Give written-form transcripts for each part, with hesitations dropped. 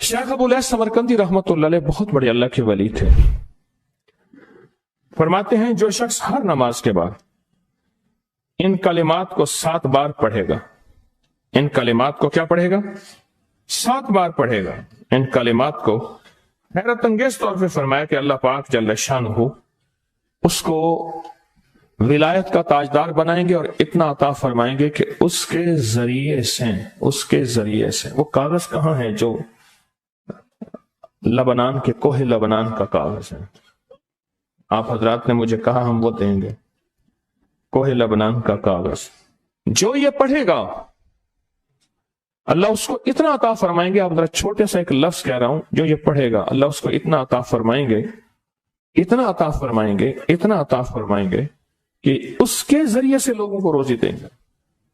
Sheikh Abu lace Samarqandi रहमतुल्लाह अलैह बहुत बड़े अल्लाह के वली थे। फरमाते हैं जो शख्स हर नमाज के बाद इन कलिमात को 7 बार पढ़ेगा, इन कलिमात को क्या पढ़ेगा? 7 बार पढ़ेगा। इन कलिमात को हैरत अंगेज तौर पे फरमाया कि अल्लाह पाक जल्ल शानहू उसको विलायत का ताजदार बनाएंगे और इतना अता फरमाएंगे कि उसके जरिए से वो कागज कहां है जो लबनान के कोहे लबनान का कागज है। आप हजरात ने मुझे कहा हम वो देंगे, कोहे लबनान का कागज। जो ये पढ़ेगा अल्लाह उसको इतना अता फरमाएंगे। आप जरा छोटे सा एक लफ्ज कह रहा हूं, जो ये पढ़ेगा अल्लाह उसको इतना अता फरमाएंगे, इतना अता फरमाएंगे, इतना अता फरमाएंगे कि उसके जरिए से लोगों को रोजी देंगे।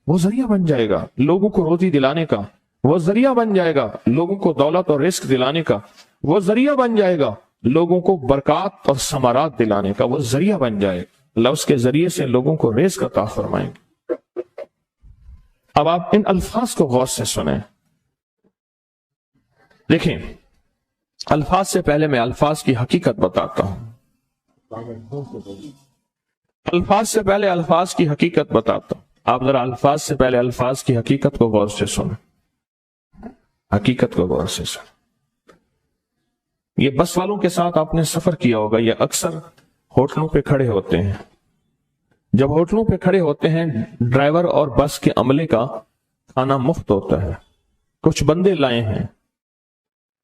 वो जरिया बन जाएगा लोगों को रोजी दिलाने का, वो जरिया बन जाएगा लोगों को दौलत और रिस्क दिलाने का, वो जरिया बन जाएगा लोगों को बरकत और समारात दिलाने का, वो जरिया बन जाएगा। अल्लाह उसके जरिए से लोगों को रिस्क अता फरमाएंगे। अब आप इन अल्फाज को गौर से सुने। देखें, अल्फाज से पहले मैं अल्फाज की हकीकत बताता हूं। अल्फाज से पहले अल्फाज की हकीकत बताता हूं। आप जरा अल्फाज से पहले अल्फाज की हकीकत को गौर से सुने, हकीकत को गौर से सुने। ये बस वालों के साथ आपने सफर किया होगा, ये अक्सर होटलों पे खड़े होते हैं। जब होटलों पे खड़े होते हैं, ड्राइवर और बस के अमले का खाना मुफ्त होता है। कुछ बंदे लाए हैं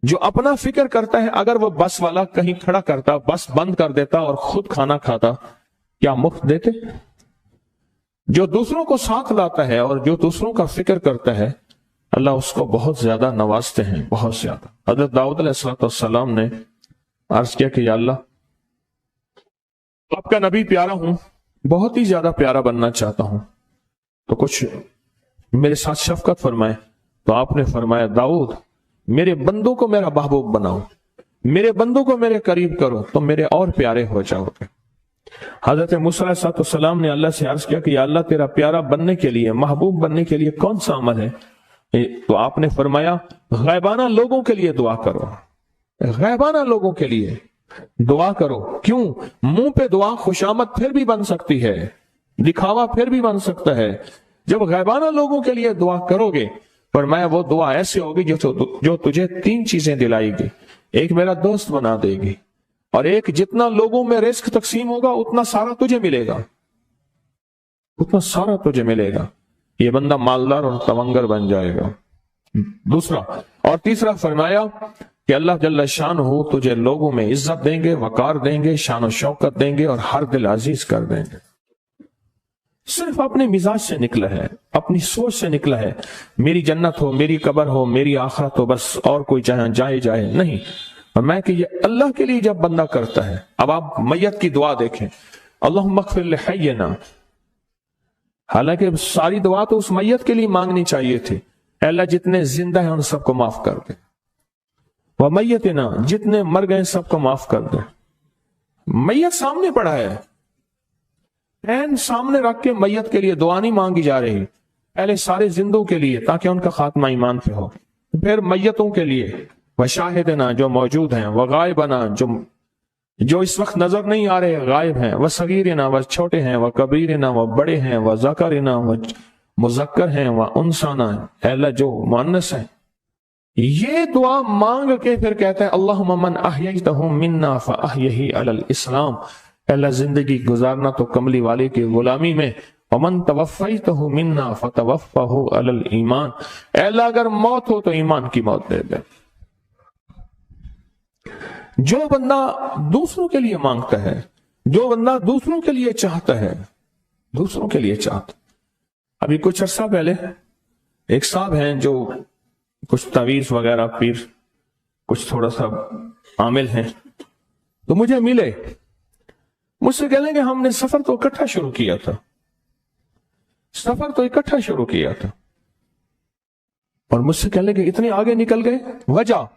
जो अपना फिक्र करता है, अगर वो बस वाला कहीं खड़ा करता, बस बंद कर देता और खुद खाना खाता, क्या मुफ्त देते? जो दूसरों को साथ लाता है और जो दूसरों का फिक्र करता है, अल्लाह उसको बहुत ज्यादा नवाजते हैं, बहुत ज्यादा। हजरत दाऊद अलैहिस्सलाम ने अर्ज किया कि या अल्लाह, आपका नबी प्यारा हूं, बहुत ही ज्यादा प्यारा बनना चाहता हूं, तो कुछ मेरे साथ शफकत फरमाए। तो आपने फरमाया, दाऊद मेरे बंदों को मेरा महबूब बनाओ, मेरे बंदों को मेरे करीब करो, तो मेरे और प्यारे हो जाओगे। हजरत मूसा अलैहिस्सलाम ने अल्लाह से अर्ज किया कि या अल्लाह, तेरा प्यारा बनने के लिए, महबूब बनने के लिए कौन सा अमल है? तो आपने फरमाया, गैबाना लोगों के लिए दुआ करो, गैबाना लोगों के लिए दुआ करो। क्यों? मुंह पे दुआ खुशामद फिर भी बन सकती है, दिखावा फिर भी बन सकता है। जब गैबाना लोगों के लिए दुआ करोगे, फरमाया वो दुआ ऐसे होगी जो तुझे 3 चीजें दिलाएगी। एक मेरा दोस्त बना देगी, और एक जितना लोगों में रिस्क तकसीम होगा उतना सारा तुझे मिलेगा, उतना सारा तुझे मिलेगा। ये बंदा मालदार और तवंगर बन जाएगा। दूसरा और तीसरा फरमाया कि अल्लाह जल्ल शानहू तुझे लोगों में इज्जत देंगे, वकार देंगे, शान और शौकत देंगे और हर दिल अजीज कर देंगे। सिर्फ अपने मिजाज से निकला है, अपनी सोच से निकला है, मेरी जन्नत हो, मेरी कब्र हो, मेरी आखिरत हो, बस और कोई चाहे जाए जाए नहीं। और मैं कि ये अल्लाह के लिए जब बंदा करता है। अब आप मैयत की दुआ देखें, अल्लाहुम्मा अग़फ़िर लिहय्यिना, हालांकि सारी दुआ तो उस मैयत के लिए मांगनी चाहिए थी। अल्लाह जितने जिंदा हैं उन सबको माफ कर दे, वह मैयतना, जितने मर गए सबको माफ कर दे। मैयत सामने पड़ा है, ऐन सामने रख के मैयत के लिए दुआ नहीं मांगी जा रही। पहले सारे जिंदों के लिए ताकि उनका खात्मा ईमान पे हो, फिर मैयतों के लिए, वह शाहिदना जो मौजूद हैं, वह गायबना जो इस वक्त नजर नहीं आ रहे, गायब हैं, वह सगीरना वह छोटे हैं, वह कबीरना वह बड़े हैं, वह ज़करना वह मुज़क्कर हैं, वह उनसाना अल्लाह जो मुअन्नस है। ये दुआ मांग के फिर कहते हैं, अल्लाहुम्मा मन अहयैतहु मिन्ना फअहयिही अलल इस्लाम, अल्लाह जिंदगी गुजारना तो कमली वाले की गुलामी में, वमन तवफ़्फ़ैतहु मिन्ना फतवफ़्फ़हु अलल ईमान, अल्लाह अगर मौत हो तो ईमान की मौत दे दे। जो बंदा दूसरों के लिए मांगता है, जो बंदा दूसरों के लिए चाहता है, दूसरों के लिए चाहता। अभी कुछ अर्सा पहले एक साहब हैं जो कुछ तावीज वगैरह पीर कुछ थोड़ा सा आमिल हैं, तो मुझे मिले, मुझसे कह लेंगे हमने सफर तो इकट्ठा शुरू किया था, सफर तो इकट्ठा शुरू किया था, और मुझसे कह लेंगे इतने आगे निकल गए, वजह?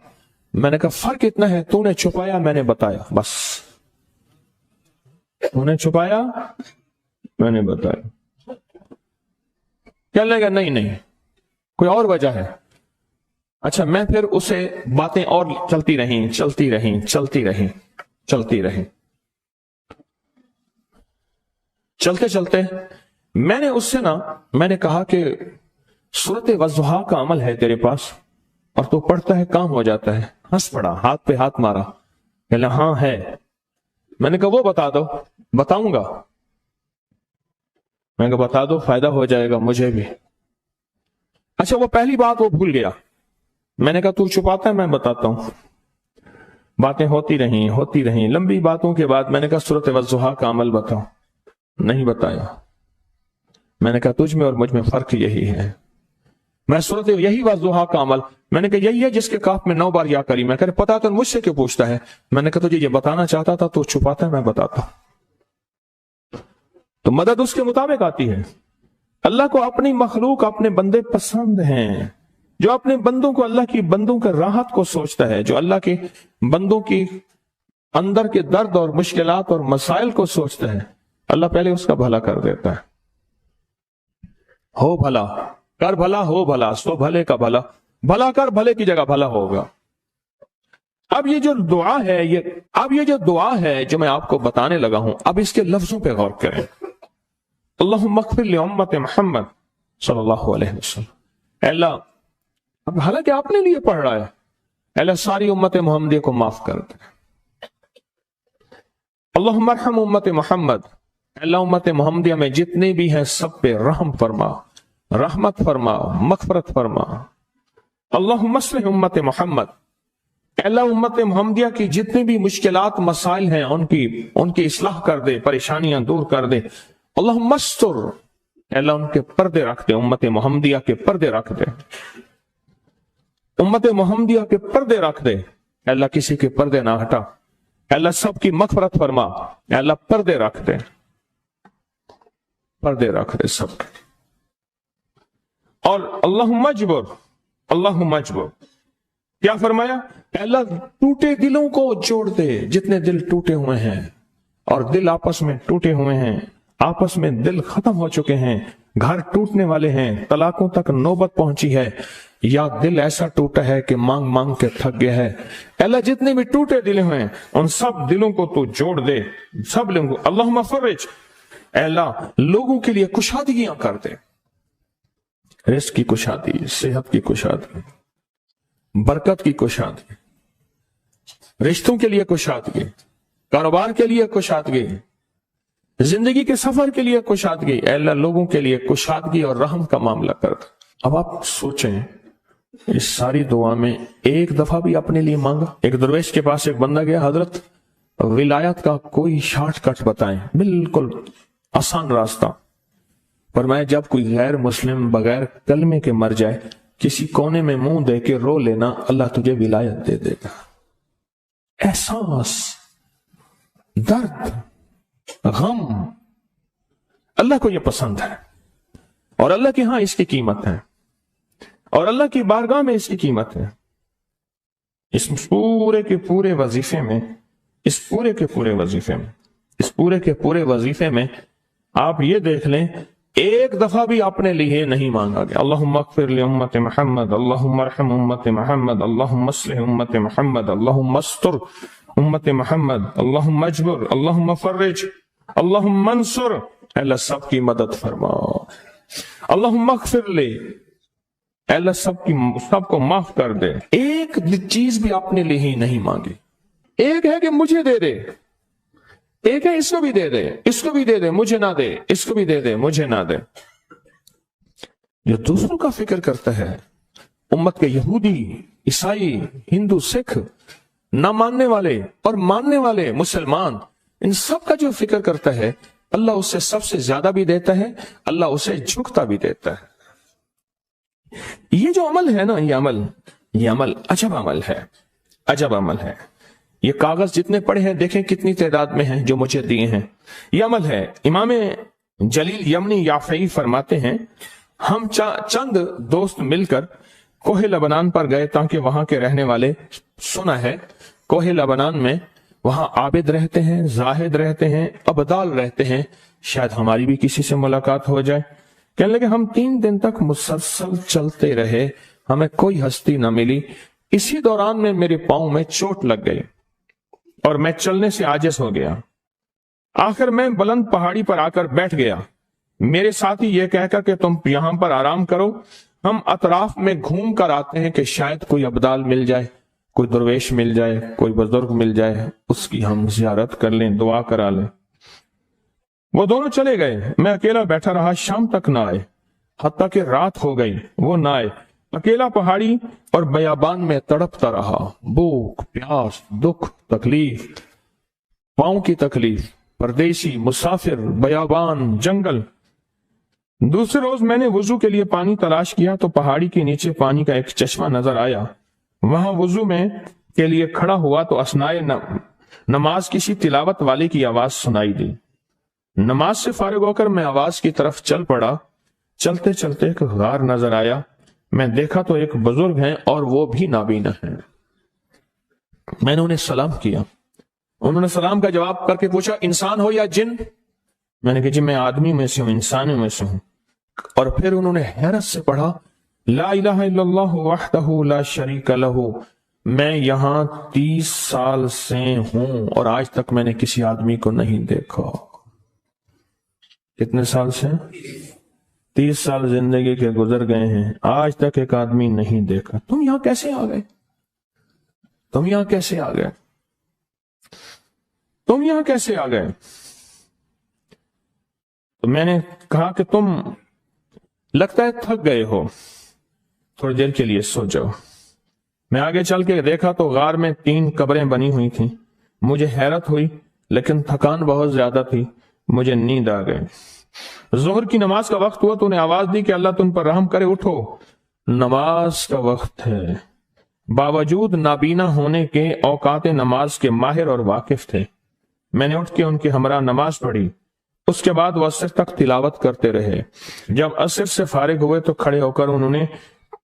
मैंने कहा फर्क इतना है, तूने छुपाया मैंने बताया, बस तूने छुपाया मैंने बताया। कहने लगा नहीं नहीं कोई और वजह है। अच्छा, मैं फिर उसे बातें और चलती रहीं। चलते चलते मैंने कहा कि सूरत वज़्ज़ुहा का अमल है तेरे पास और तो पढ़ता है, काम हो जाता है। हंस पड़ा, हाथ पे हाथ मारा, कहला हाँ है। मैंने कहा वो बता दो। बताऊंगा। मैंने कहा बता दो, फायदा हो जाएगा मुझे भी। अच्छा, वो पहली बात वो भूल गया। मैंने कहा तू छुपाता है, मैं बताता हूं। बातें होती रहीं। लंबी बातों के बाद मैंने कहा सूरत वज़्ज़ुहा का अमल बताओ। नहीं बताया। मैंने कहा तुझ में और मुझ में फर्क यही है। मैं सूरत यही वज़्ज़ुहा का अमल, मैंने कहा यही है जिसके काफ में 9 बार या करी। मैं कह पता तो मुझसे क्यों पूछता है? मैंने कहा तुझे ये बताना चाहता था, तो छुपाता है, मैं बताता। तो मदद उसके मुताबिक आती है। अल्लाह को अपनी मखलूक, अपने बंदे पसंद हैं। जो अपने बंदों को, अल्लाह की बंदों का राहत को सोचता है, जो अल्लाह के बंदों की अंदर के दर्द और मुश्किलात और मसाइल को सोचता है, अल्लाह पहले उसका भला कर देता है। हो भला कर भला, हो भला सो भले का भला, भला कर भले की जगह भला होगा। अब ये जो दुआ है जो मैं आपको बताने लगा हूं, अब इसके लफ्जों पे गौर करें। अल्लाहुम्मा अग़फ़िर लि उम्मति मुहम्मद सल्लल्लाहु अलैहि वसल्लम। अल्लाह, अब हालांकि आपने लिए पढ़ रहा है, अल्लाह सारी उम्मत मुहम्मदिया को माफ कर दे। अल्लाहुम्मा अरहम उम्मति मुहम्मद, अल्लाह उम्मत मुहम्मदिया में जितने भी हैं सब पे रहम फरमा, रहमत फरमा, मग़फ़िरत फरमा। अल्लाहुम्मा अस्लिह उम्मत मुहम्मद, अल्लाह उम्मत मुहम्मदिया की जितनी भी मुश्किलात मसाइल हैं उनकी इस्लाह कर दे, परेशानियां दूर कर दे। अल्लाहुम्मा अस्तर, अल्लाह उनके पर्दे रख दे, उम्मत मुहम्मदिया के पर्दे रख दे, उम्मत मुहम्मदिया के पर्दे रख दे। अल्लाह किसी के पर्दे ना हटा, अल्लाह सबकी मग़फ़िरत फरमा, अल्लाह पर्दे रख दे, पर्दे रख दे सबके। और अल्लाहुम्मा अजबर, क्या फरमाया? अल्लाह टूटे दिलों को जोड़ दे, जितने दिल टूटे हुए हैं और दिल आपस में टूटे हुए हैं, आपस में दिल खत्म हो चुके हैं, घर टूटने वाले हैं, तलाकों तक नौबत पहुंची है, या दिल ऐसा टूटा है कि मांग मांग के थक गया है। अल्लाह जितने भी टूटे दिल हुए हैं उन सब दिलों को तू जोड़ दे, सब लोगों को। अल्लाहुम्मा फर्रिज, अल्लाह लोगों के लिए कुशादगियां कर दे, रिज़्क़ की कुशादगी, सेहत की कुशादगी, बरकत की कुशादगी, रिश्तों के लिए कुशादगी, कारोबार के लिए कुशादगी, जिंदगी के सफर के लिए कुशादगी। अल्लाह लोगों के लिए कुशादगी और रहम का मामला कर। अब आप सोचें, इस सारी दुआ में एक दफा भी अपने लिए मांगा? एक दरवेश के पास एक बंदा गया, हजरत विलायत का कोई शॉर्टकट बताएं, बिल्कुल आसान रास्ता। फरमाया जब कोई गैर मुस्लिम बगैर कलमे के मर जाए, किसी कोने में मुंह दे के रो लेना, अल्लाह तुझे विलायत दे देगा। एहसास, दर्द, गम, अल्लाह को यह पसंद है और अल्लाह के यहां इसकी कीमत है और अल्लाह की बारगाह में इसकी कीमत है। इस पूरे के पूरे वजीफे में आप ये देख लें, एक दफा भी अपने लिए नहीं मांगा गया। अल्लाहुम्मा अग़फ़िर लि उम्मति मुहम्मद, अल्लाहुम्मा अरहम उम्मति मुहम्मद, अल्लाहुम्मा अस्लिह उम्मति मुहम्मद, अल्लाहुम्मा अस्तर उम्मति मुहम्मद, अल्लाहुम्मा अजबर, अल्लाहुम्मा फर्रिज, अल्लाहुम्मा अंसुर, अल्लाह सबकी मदद फरमा। अल्लाहुम्मा अग़फ़िर लि, अल्लाह सबको माफ कर दे। एक चीज भी अपने लिए ही नहीं मांगी। एक है कि मुझे दे दे, एक है इसको भी दे दे, इसको भी दे दे, मुझे ना दे, इसको भी दे दे, मुझे ना दे। जो दूसरों का फिक्र करता है, उम्मत के यहूदी, ईसाई, हिंदू, सिख, ना मानने वाले और मानने वाले मुसलमान, इन सब का जो फिक्र करता है, अल्लाह उसे सबसे ज्यादा भी देता है, अल्लाह उसे झुकता भी देता है। ये जो अमल है ना, ये अमल अजब अमल है। ये कागज जितने पड़े हैं देखें कितनी तादाद में हैं जो मुझे दिए हैं। ये अमल है। इमाम जलील यमनी याफ़ई फरमाते हैं, हम चंद दोस्त मिलकर कोहे लबनान पर गए ताकि वहां के रहने वाले, सुना है कोहे लबनान में वहां आबिद रहते हैं, जाहिद रहते हैं, अबदाल रहते हैं, शायद हमारी भी किसी से मुलाकात हो जाए। कहने लगे हम 3 दिन तक मुसलसल चलते रहे, हमें कोई हस्ती न मिली। इसी दौरान में मेरे पांव में चोट लग गई और मैं चलने से आजिज हो गया। आखिर मैं बुलंद पहाड़ी पर आकर बैठ गया। मेरे साथी यह कहकर कि तुम यहां पर आराम करो, हम अतराफ में घूम कर आते हैं कि शायद कोई अब्दाल मिल जाए, कोई दरवेश मिल जाए, कोई बुजुर्ग मिल जाए, उसकी हम जियारत कर लें, दुआ करा लें। वो दोनों चले गए, मैं अकेला बैठा रहा। शाम तक ना आए, हत्ता कि रात हो गई, वो ना आए। अकेला पहाड़ी और बयाबान में तड़पता रहा। भूख, प्यास, दुख, तकलीफ, पांव की तकलीफ, परदेशी, मुसाफिर, बयाबान, जंगल। दूसरे रोज मैंने वुजू के लिए पानी तलाश किया तो पहाड़ी के नीचे पानी का एक चश्मा नजर आया। वहां वुजू में के लिए खड़ा हुआ तो असनाए नमाज किसी तिलावत वाले की आवाज सुनाई दी। नमाज से फारिग होकर मैं आवाज की तरफ चल पड़ा। चलते चलते एक गार नजर आया। मैं देखा तो एक बुजुर्ग हैं और वो भी नाबीना हैं। मैंने उन्हें सलाम किया। उन्होंने सलाम का जवाब करके पूछा, इंसान हो या जिन? मैंने कहा, जी मैं आदमी में से हूं, इंसानों में से हूं। और फिर उन्होंने हैरत से पढ़ा, ला इलाहा इल्लल्लाह वहदहू ला शरीक लहू। मैं यहां 30 साल से हूं और आज तक मैंने किसी आदमी को नहीं देखा। कितने साल से? 30 साल जिंदगी के गुजर गए हैं, आज तक एक आदमी नहीं देखा। तुम यहां कैसे आ गए? तुम यहां कैसे आ गए? तुम यहां कैसे आ गए? तो मैंने कहा कि तुम लगता है थक गए हो, थोड़ी देर के लिए सो जाओ। मैं आगे चल के देखा तो गार में 3 कब्रें बनी हुई थीं। मुझे हैरत हुई लेकिन थकान बहुत ज्यादा थी, मुझे नींद आ गई। जोहर की नमाज का वक्त हुआ तो उन्हें आवाज दी कि अल्लाह तुम पर रहम करे, उठो, नमाज का वक्त है। बावजूद नाबीना होने के औकात नमाज के माहिर और वाकिफ थे। मैंने उठ के उनके हमरा नमाज पढ़ी। उसके बाद वो असर तक तिलावत करते रहे। जब असर से फारिग हुए तो खड़े होकर उन्होंने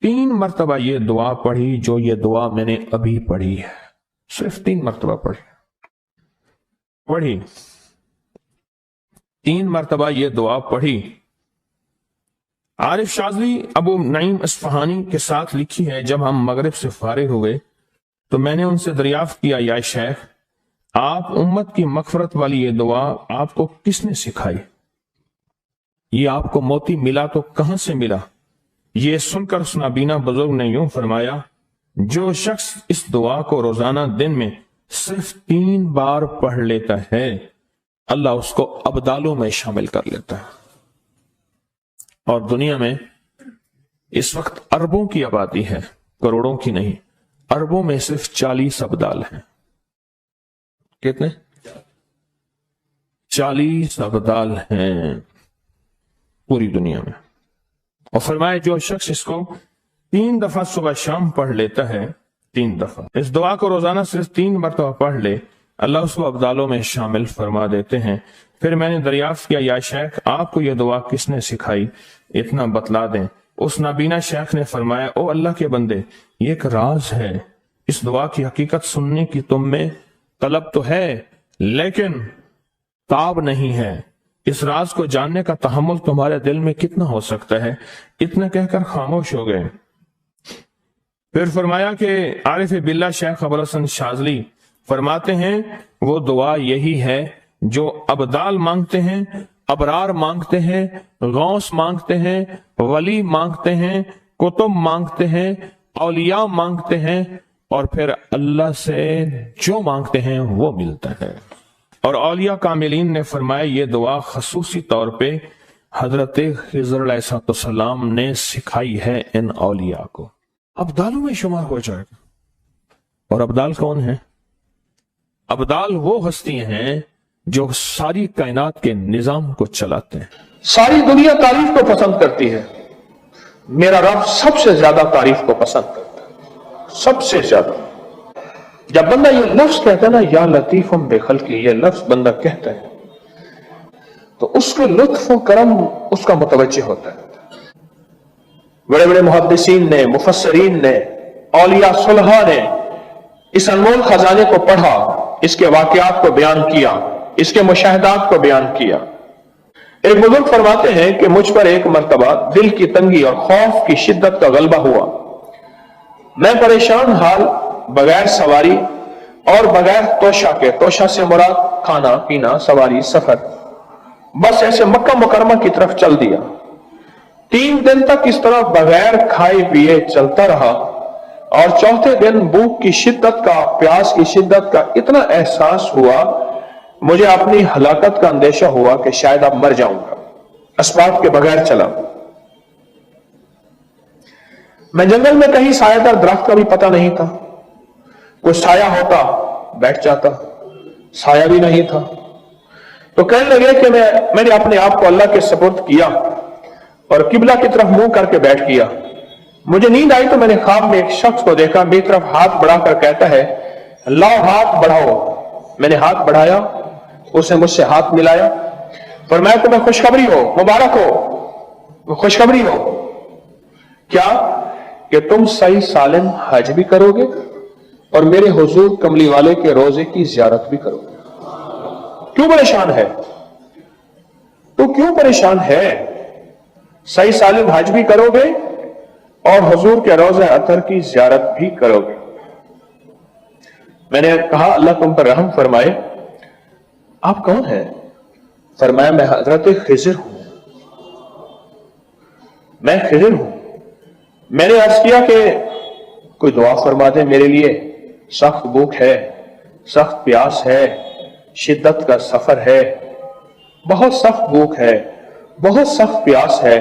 3 मरतबा ये दुआ पढ़ी, जो ये दुआ मैंने अभी पढ़ी है। सिर्फ 3 मरतबा पढ़ी 3 मरतबा ये दुआ पढ़ी। आरिफ शाज़ली अबू नईम इस्फहानी के साथ लिखी है, जब हम मगरिब से फारिग हुए तो मैंने उनसे दरियाफ्त किया, या शेख, आप उम्मत की मगफरत वाली ये दुआ आपको किसने सिखाई? ये आपको मोती मिला तो कहां से मिला? ये सुनकर उस नाबीना बुजुर्ग ने यूं फरमाया, जो शख्स इस दुआ को रोजाना दिन में सिर्फ 3 बार पढ़ लेता है, अल्लाह उसको अब्दालों में शामिल कर लेता है। और दुनिया में इस वक्त अरबों की आबादी है, करोड़ों की नहीं। अरबों में सिर्फ 40 अब्दाल हैं। कितने? 40 अब्दाल हैं पूरी दुनिया में। और फरमाया, जो शख्स इसको 3 दफा सुबह शाम पढ़ लेता है, 3 दफा इस दुआ को रोजाना सिर्फ 3 मरतबा पढ़ ले, अल्लाह उसको अब्दालों में शामिल फरमा देते हैं। फिर मैंने दरियाफ्त किया, या शेख, आपको यह दुआ किसने सिखाई? इतना बतला दें। उस नाबीना शेख ने फरमाया, ओ अल्लाह के बंदे, ये एक राज है। इस दुआ की हकीकत सुनने की तुम में तलब तो है, लेकिन ताब नहीं है। इस राज को जानने का तहम्मुल तुम्हारे दिल में कितना हो सकता है? इतना कहकर खामोश हो गए। फिर फरमाया कि आरिफ बिल्ला शेख अबुल हसन शाज़ली फरमाते हैं, वो दुआ यही है जो अब्दाल मांगते हैं, अबरार मांगते हैं, गौस मांगते हैं, वली मांगते हैं, कुतुब मांगते हैं, औलिया मांगते हैं, और फिर अल्लाह से जो मांगते हैं वो मिलता है। और औलिया कामिलीन ने फरमाया, ये दुआ खसूसी तौर पे हजरत खिज़र अलैहिस्सलाम ने सिखाई है इन औलिया को। अब्दालों में शुमार हो जाएगा। और अब्दाल कौन है? अब्दाल वो हस्तियां हैं जो सारी कायनात के निजाम को चलाते हैं। सारी दुनिया तारीफ को पसंद करती है, मेरा रब सबसे ज्यादा तारीफ को पसंद करता है, सबसे ज्यादा। जब बंदा ये लफ्ज कहता है ना, या लतीफुम बेखल्की, ये लफ्ज बंदा कहता है तो उसके लुत्फ और करम उसका मुतवज्जे होता है। बड़े बड़े मुहद्दिसीन ने, मुफस्सरीन ने, औलिया सुलहा ने इस अनमोल खजाने को पढ़ा, इसके वाकयात को बयान किया, इसके मुशाहिदात को बयान किया। एक बुजुर्ग फरमाते हैं कि मुझ पर एक मर्तबा दिल की तंगी और खौफ की शिद्दत का गलबा हुआ। میں پریشان حال بغیر سواری اور بغیر توشہ کے، توشہ سے مراد کھانا پینا، سواری، سفر، بس ایسے مکہ مکرمہ کی طرف چل دیا۔ 3 دن تک اس طرح بغیر کھائے پیے چلتا رہا، اور چوتھے دن بھوک کی شدت کا، پیاس کی شدت کا اتنا احساس ہوا، مجھے اپنی ہلاکت کا اندیشہ ہوا کہ شاید اب مر جاؤں گا۔ اسباب کے بغیر چلا۔ میں جنگل میں کہیں سایہ دار درخت کا بھی پتہ نہیں تھا، کوئی سایہ ہوتا بیٹھ جاتا، سایہ بھی نہیں تھا۔ تو کہنے لگے کہ میں نے اپنے آپ کو اللہ کے سپرد کیا اور قبلہ کی طرف منہ کر کے بیٹھ گیا۔ مجھے نیند آئی تو میں نے خواب میں ایک شخص کو دیکھا، میری طرف ہاتھ بڑھا کر کہتا ہے لاؤ ہاتھ بڑھاؤ۔ میں نے ہاتھ بڑھایا، اس نے مجھ سے ہاتھ ملایا، فرمایا تمہیں خوشخبری ہو، مبارک ہو، خوشخبری ہو کیا کہ تم صحیح سالم حج بھی کرو گے اور میرے حضور کملی والے کے روزے کی زیارت بھی کرو گے۔ کیوں پریشان ہے؟ تو کیوں پریشان ہے؟ صحیح سالم حج بھی کرو گے اور حضور کے روزہ اطہر کی زیارت بھی کرو گے۔ میں نے کہا اللہ تم پر رحم فرمائے، آپ کون ہیں؟ فرمایا میں حضرت خضر ہوں، میں خضر ہوں۔ میں نے عرض کیا کہ کوئی دعا فرما دے میرے لیے، سخت بھوک ہے، سخت پیاس ہے، شدت کا سفر ہے، بہت سخت بھوک ہے، بہت سخت پیاس ہے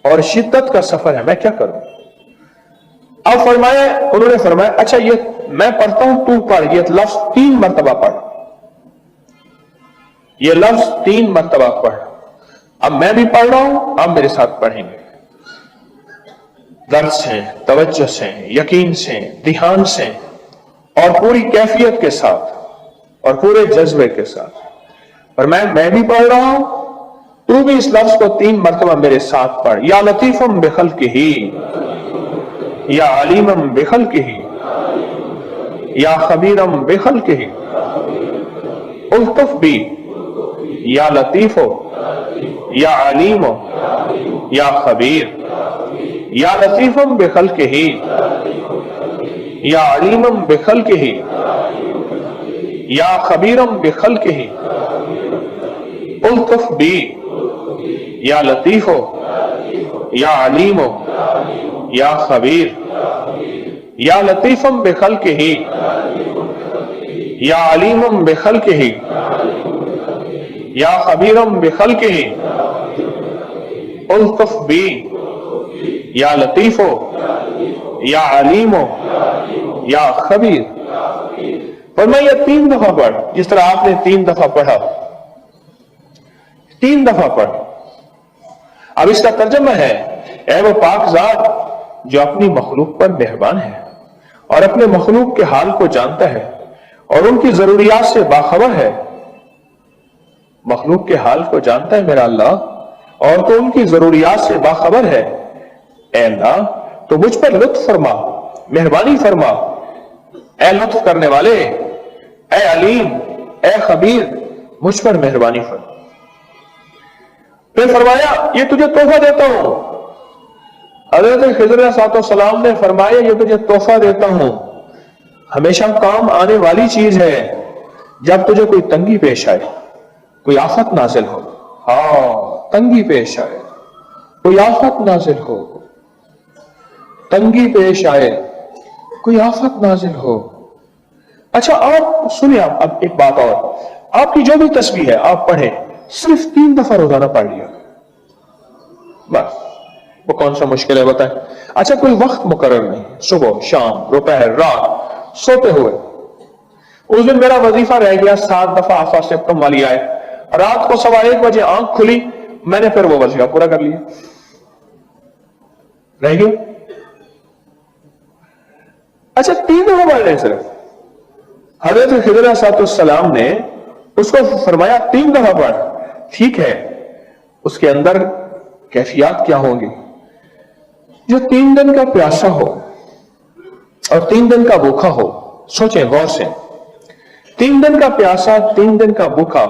اور شدت کا سفر ہے، میں کیا کروں؟ اب انہوں نے فرمایا اچھا یہ میں پڑھتا ہوں تو پڑھ، یہ لفظ 3 مرتبہ پڑھ، یہ لفظ 3 مرتبہ پڑھ۔ اب میں بھی پڑھ رہا ہوں، آپ میرے ساتھ پڑھیں گے، درد سے، توجہ سے، یقین سے، دھیان سے اور پوری کیفیت کے ساتھ اور پورے جذبے کے ساتھ۔ اور میں بھی پڑھ رہا ہوں، تو بھی اس لفظ کو 3 مرتبہ میرے ساتھ پڑھ۔ یا لطیفم بخلقہ، یا علیمم بخلقہ، یا خبیرم بخلقہ، الطف بی، یا لطیف، یا علیم، یا خبیر، یا لطیفم بخلقہ، یا علیمم بخلقہ، یا خبیرم بخلقہ، الطف بی، یا لطیف، یا علیم، یا خبیر، یا لطیفم بخلقہ، یا علیمم بخلقہ، یا خبیرم بخلقہ، الطف بی، یا لطیف، یا علیم، یا خبیر۔ فرمایا یہ 3 دفعہ پڑھ، جس طرح آپ نے 3 دفعہ پڑھا، 3 دفعہ پڑھ۔ اب اس کا ترجمہ ہے اے وہ پاک ذات جو اپنی مخلوق پر مہربان ہے اور اپنے مخلوق کے حال کو جانتا ہے اور ان کی ضروریات سے باخبر ہے، مخلوق کے حال کو جانتا ہے میرا اللہ اور تو ان کی ضروریات سے باخبر ہے، اے اللہ تو مجھ پر لطف فرما، مہربانی فرما، اے لطف کرنے والے، اے علیم، اے خبیر، مجھ پر مہربانی فرما۔ پھر فرمایا یہ تجھے تحفہ دیتا ہوں۔ حضرت خضر علیہ السلام نے فرمایا یہ تجھے تحفہ دیتا ہوں، ہمیشہ کام آنے والی چیز ہے جب تجھے کوئی تنگی پیش آئے، کوئی آفت نازل ہو۔ ہاں، تنگی پیش آئے، کوئی آفت نازل ہو، تنگی پیش آئے، کوئی آفت نازل ہو۔ اچھا آپ سنیں، اب ایک بات اور، آپ کی جو بھی تسبیح ہے آپ پڑھیں، صرف 3 دفعہ روزانہ پڑھ لیا بس، وہ کون سا مشکل ہے بتائیں؟ اچھا کوئی وقت مقرر نہیں، صبح، شام، دوپہر، رات، سوتے ہوئے۔ اس دن میرا وظیفہ رہ گیا 7 دفعہ آفا سپتم والی آئے، رات کو 1:15 بجے آنکھ کھلی، میں نے پھر وہ وظیفہ پورا کر لیا، رہ گیا۔ اچھا 3 دفعہ پڑھ لیں صرف۔ حضرت خضر علیہ السلام نے اس کو فرمایا 3 دفعہ پڑھ، ٹھیک ہے، اس کے اندر کیفیات کیا ہوں گی؟ جو 3 دن کا پیاسا ہو اور 3 دن کا بھوکا ہو، سوچیں غور سے، 3 دن کا پیاسا، 3 دن کا بھوکا،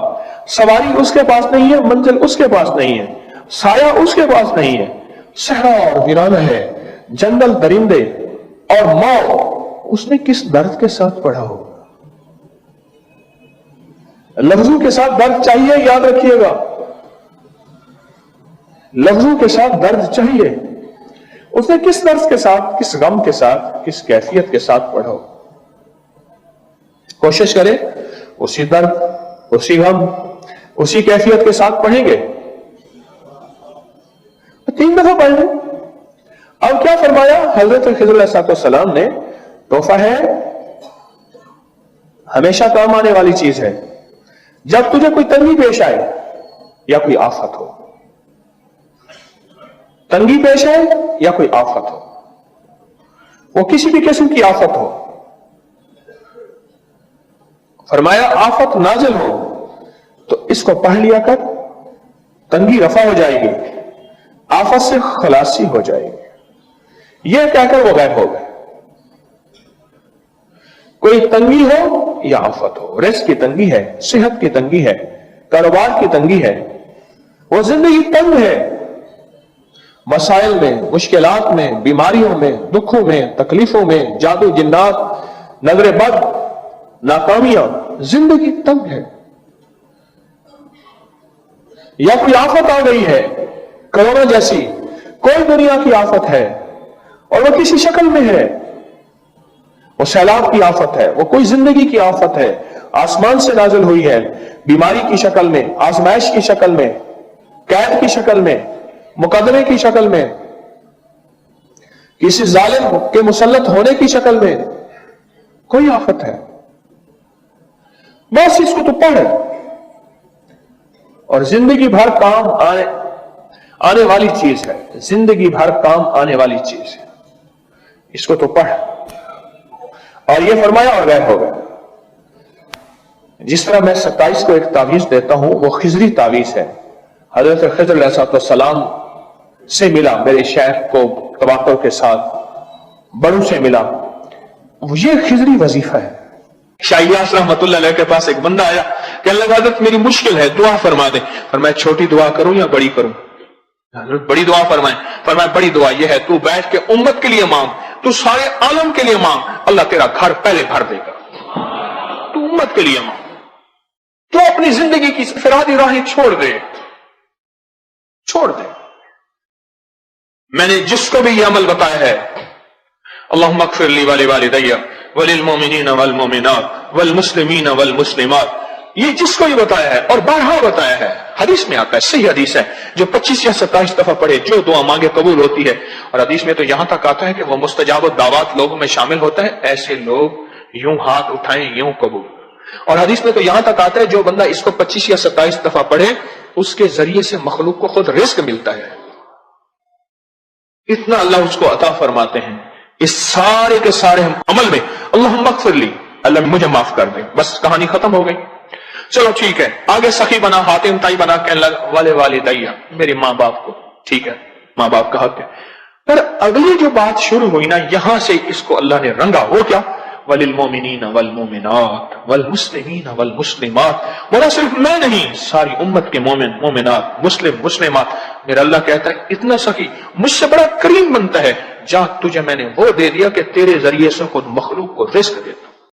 سواری اس کے پاس نہیں ہے، منزل اس کے پاس نہیں ہے، سایہ اس کے پاس نہیں ہے، صحرا اور ویرانہ ہے، جنگل درندے اور موت اس نے کس درد کے ساتھ پڑھا ہوگا. لفظوں کے ساتھ درد چاہیے, یاد رکھیے گا, لفظوں کے ساتھ درد چاہیے. اس نے کس درد کے ساتھ, کس غم کے ساتھ, کس کیفیت کے ساتھ پڑھا ہوگا. کوشش کرے اسی درد, اسی غم, اسی کیفیت کے ساتھ پڑھیں گے. 3 دفعہ پڑھ لیں. اب کیا فرمایا حضرت خضر علیہ السلام نے, تحفہ ہے, ہمیشہ کام آنے والی چیز ہے. جب تجھے کوئی تنگی پیش آئے یا کوئی آفت ہو, تنگی پیش آئے یا کوئی آفت ہو, وہ کسی بھی قسم کی آفت ہو, فرمایا آفت نازل ہو تو اس کو پڑھ لیا کر, تنگی رفع ہو جائے گی, آفت سے خلاصی ہو جائے گی. یہ کہہ کر وہ غائب ہو گئے. کوئی تنگی ہو یا آفت ہو, رزق کی تنگی ہے, صحت کی تنگی ہے, کاروبار کی تنگی ہے, وہ زندگی تنگ ہے, مسائل میں, مشکلات میں, بیماریوں میں, دکھوں میں, تکلیفوں میں, جادو جنات, نظر بد, ناکامیاں, زندگی تنگ ہے. یا کوئی آفت آ گئی ہے, کرونا جیسی کوئی دنیا کی آفت ہے اور وہ کسی شکل میں ہے, وہ سیلاب کی آفت ہے, وہ کوئی زندگی کی آفت ہے, آسمان سے نازل ہوئی ہے, بیماری کی شکل میں, آزمائش کی شکل میں, قید کی شکل میں, مقدمے کی شکل میں, کسی ظالم کے مسلط ہونے کی شکل میں, کوئی آفت ہے, بس اس کو تو پڑھ, اور زندگی بھر کام آنے والی چیز ہے, زندگی بھر کام آنے والی چیز ہے, اس کو تو پڑھ. اور یہ فرمایا اور غائب ہو گیا. جس طرح میں 27 کو ایک تعویذ دیتا ہوں, وہ خضری تعویذ ہے. حضرت خضر علیہ السلام سے ملا, میرے شیخ کو تواتر کے ساتھ بڑوں سے ملا, یہ خضری وظیفہ ہے. شاہ الیاس رحمت اللہ علیہ کے پاس ایک بندہ آیا کہ اللہ حضرت میری مشکل ہے, دعا فرما دے. فرمایا چھوٹی دعا کروں یا بڑی کروں؟ حضرت بڑی دعا فرمائیں. فرمایا بڑی دعا یہ ہے, تو بیٹھ کے امت کے لیے مانگ, تو سارے عالم کے لیے مانگ, اللہ تیرا گھر پہلے بھر دے گا. تو امت کے لیے مانگ, تو اپنی زندگی کی فرادی راہیں چھوڑ دے, چھوڑ دے. میں نے جس کو بھی یہ عمل بتایا ہے, اللہم اغفر لی ولوالدی وللمؤمنین والمؤمنات والمسلمین والمسلمات, یہ جس کو یہ بتایا ہے اور بارہا بتایا ہے, حدیث میں آتا ہے, صحیح حدیث ہے, جو 25 یا 27 دفعہ پڑھے جو دعا مانگے قبول ہوتی ہے. اور حدیث میں تو یہاں تک آتا ہے کہ وہ مستجاب الدعوات لوگوں میں شامل ہوتا ہے, ایسے لوگ یوں ہاتھ اٹھائیں یوں قبول. اور حدیث میں تو یہاں تک آتا ہے جو بندہ اس کو 25 یا 27 دفعہ پڑھے اس کے ذریعے سے مخلوق کو خود رزق ملتا ہے. اتنا اللہ اس کو عطا فرماتے ہیں. اس سارے کے سارے عمل میں اللہم اغفر لی, اللہ مجھے معاف کر دے, بس کہانی ختم ہو گئی. چلو ٹھیک ہے, آگے سخی بنا, حاتم تائی بنا, کہنے لگا والے والدیا, میرے ماں باپ کو. ٹھیک ہے, ماں باپ کا حق ہے. پر اگلی جو بات شروع ہوئی نا, یہاں سے اس کو اللہ نے رنگا. وہ کیا؟ وللمؤمنین والمؤمنات والمسلمین والمسلمات. بولا صرف میں نہیں, ساری امت کے مومن مومنات, مسلم مسلمات. میرا اللہ کہتا ہے اتنا سخی, مجھ سے بڑا کریم بنتا ہے, جا تجھے میں نے وہ دے دیا کہ تیرے ذریعے سے خود مخلوق کو رزق دیتا.